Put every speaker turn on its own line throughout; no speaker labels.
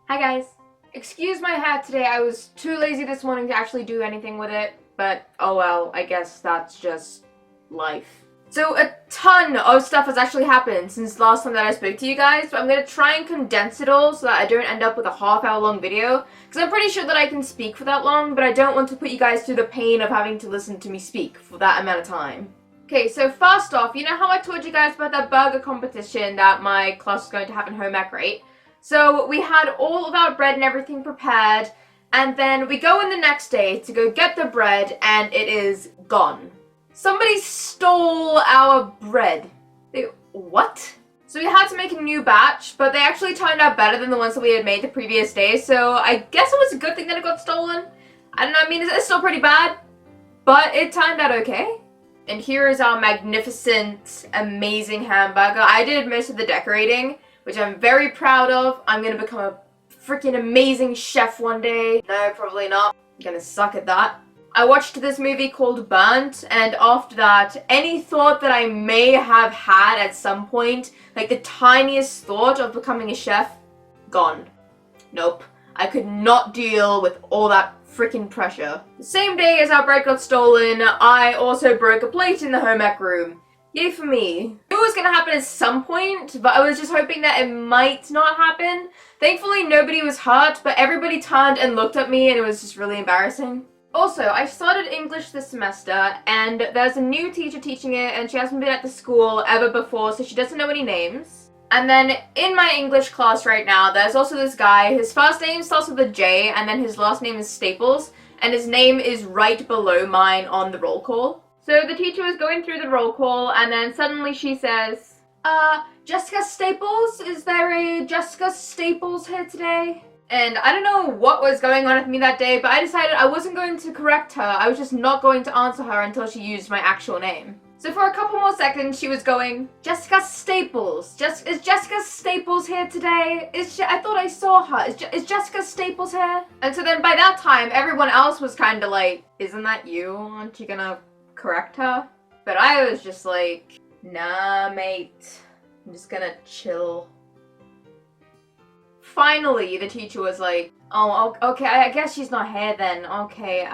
Hi guys. Excuse my hat today, I was too lazy this morning to actually do anything with it, but oh well, I guess that's just life. So a ton of stuff has actually happened since last time that I spoke to you guys, but I'm going to try and condense it all so that I don't end up with a half-hour long video, because I'm pretty sure that I can speak for that long, but I don't want to put you guys through the pain of having to listen to me speak for that amount of time. Okay, so first off, you know how I told you guys about that burger competition that my class was going to have in home ec, right? So we had all of our bread and everything prepared, and then we go in the next day to go get the bread, and it is gone. Somebody stole our bread. What? So we had to make a new batch, but they actually turned out better than the ones that we had made the previous day, so I guess it was a good thing that it got stolen. I don't know, I mean, it's still pretty bad, but it turned out okay. And here is our magnificent, amazing hamburger. I did most of the decorating, which I'm very proud of. I'm gonna become a freaking amazing chef one day. No, probably not. I'm gonna suck at that. I watched this movie called Burnt, and after that, any thought that I may have had at some point, like the tiniest thought of becoming a chef, gone. Nope. I could not deal with all that freaking pressure. The same day as our bread got stolen, I also broke a plate in the home ec room. Yay for me. I knew it was gonna happen at some point, but I was just hoping that it might not happen. Thankfully, nobody was hurt, but everybody turned and looked at me, and it was just really embarrassing. Also, I started English this semester, and there's a new teacher teaching it, and she hasn't been at the school ever before, so she doesn't know any names. And then in my English class right now, there's also this guy. His first name starts with a J, and then his last name is Staples, and his name is right below mine on the roll call. So the teacher was going through the roll call, and then suddenly she says, Jessica Staples? Is there a Jessica Staples here today? And I don't know what was going on with me that day, but I decided I wasn't going to correct her. I was just not going to answer her until she used my actual name. So for a couple more seconds, she was going, Jessica Staples. Is Jessica Staples here today? I thought I saw her. Is Jessica Staples here? And so then by that time, everyone else was kind of like, isn't that you? Aren't you gonna correct her? But I was just like, nah, mate. I'm just gonna chill. Finally, the teacher was like, oh, okay, I guess she's not here then. Okay,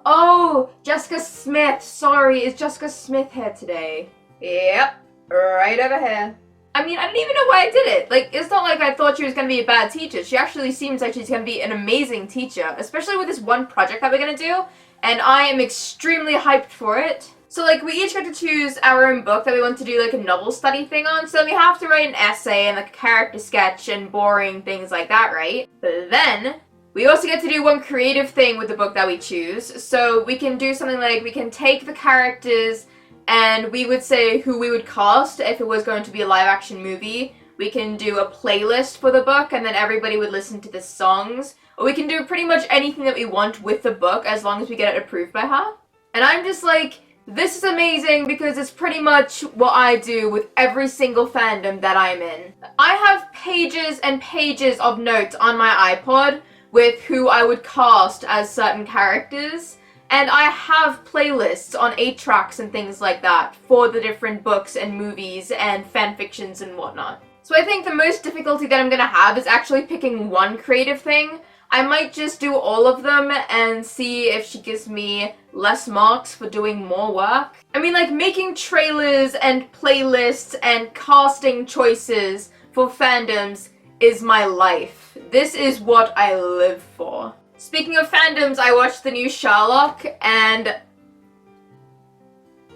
oh, Jessica Smith. Sorry, is Jessica Smith here today? Yep, right over here. I mean, I don't even know why I did it. Like, it's not like I thought she was gonna be a bad teacher. She actually seems like she's gonna be an amazing teacher, especially with this one project that we're gonna do, and I am extremely hyped for it. So, like, we each get to choose our own book that we want to do, like, a novel study thing on, so we have to write an essay and, like, a character sketch and boring things like that, right? But then, we also get to do one creative thing with the book that we choose, so we can do something like, we can take the characters and we would say who we would cast if it was going to be a live-action movie. We can do a playlist for the book, and then everybody would listen to the songs. Or we can do pretty much anything that we want with the book, as long as we get it approved by her. And I'm just like, this is amazing because it's pretty much what I do with every single fandom that I'm in. I have pages and pages of notes on my iPod with who I would cast as certain characters, and I have playlists on 8 tracks and things like that for the different books and movies and fanfictions and whatnot. So I think the most difficulty that I'm gonna have is actually picking one creative thing. I might just do all of them and see if she gives me less marks for doing more work. I mean, like, making trailers and playlists and casting choices for fandoms is my life. This is what I live for. Speaking of fandoms, I watched the new Sherlock, and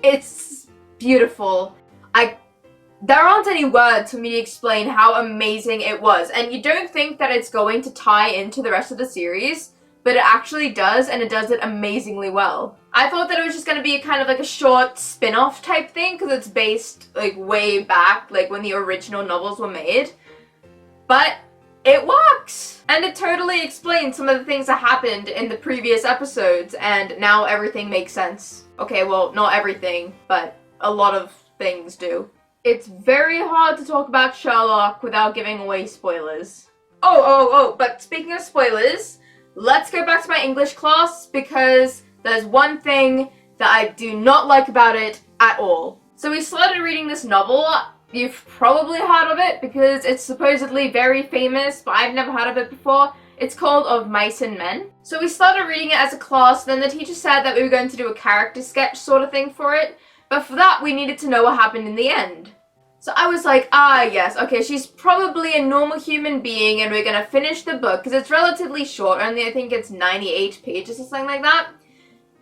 it's beautiful. There aren't any words for me to explain how amazing it was, and you don't think that it's going to tie into the rest of the series, but it actually does, and it does it amazingly well. I thought that it was just going to be kind of like a short spin-off type thing, because it's based, like, way back, like, when the original novels were made, but it works! And it totally explains some of the things that happened in the previous episodes, and now everything makes sense. Okay, well, not everything, but a lot of things do. It's very hard to talk about Sherlock without giving away spoilers. But speaking of spoilers, let's go back to my English class because there's one thing that I do not like about it at all. So we started reading this novel, You've probably heard of it because it's supposedly very famous, but I've never heard of it before. It's called Of Mice and Men. So we started reading it as a class, then the teacher said that we were going to do a character sketch sort of thing for it, but for that we needed to know what happened in the end. So I was like, yes, okay, she's probably a normal human being and we're gonna finish the book, because it's relatively short, only I think it's 98 pages or something like that.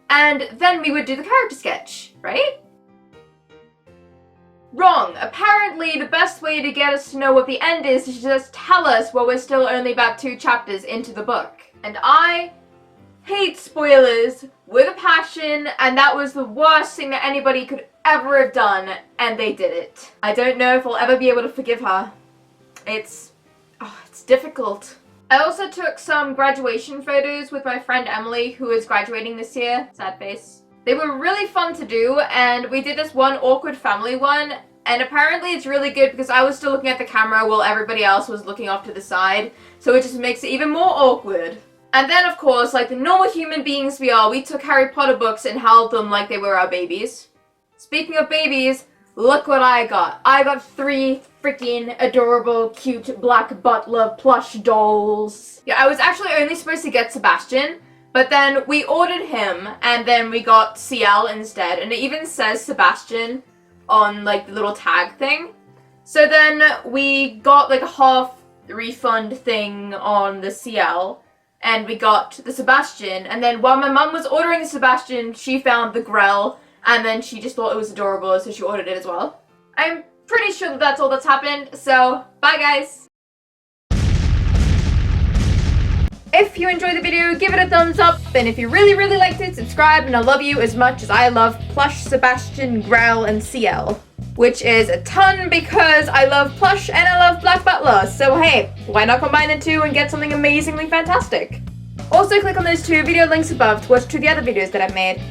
And then we would do the character sketch, right? Wrong. Apparently, the best way to get us to know what the end is to just tell us while we're still only about 2 chapters into the book. And I hate spoilers with a passion, and that was the worst thing that anybody could ever have done, and they did it. I don't know if I'll ever be able to forgive her. It's difficult. I also took some graduation photos with my friend Emily, who is graduating this year. Sad face. They were really fun to do, and we did this one awkward family one, and apparently it's really good because I was still looking at the camera while everybody else was looking off to the side, so it just makes it even more awkward. And then, of course, like the normal human beings we are, we took Harry Potter books and held them like they were our babies. Speaking of babies, look what I got. I got 3 freaking adorable, cute Black Butler plush dolls. Yeah, I was actually only supposed to get Sebastian, but then we ordered him, and then we got CL instead, and it even says Sebastian on, like, the little tag thing. So then we got, like, a half refund thing on the CL, and we got the Sebastian, and then while my mum was ordering the Sebastian, she found the Grell, and then she just thought it was adorable, so she ordered it as well. I'm pretty sure that that's all that's happened, so bye guys! If you enjoyed the video, give it a thumbs up, and if you really liked it, subscribe, and I love you as much as I love Plush, Sebastian, Grell, and CL. Which is a ton because I love Plush and I love Black Butler, so hey, why not combine the two and get something amazingly fantastic? Also click on those 2 video links above to watch 2 of the other videos that I've made.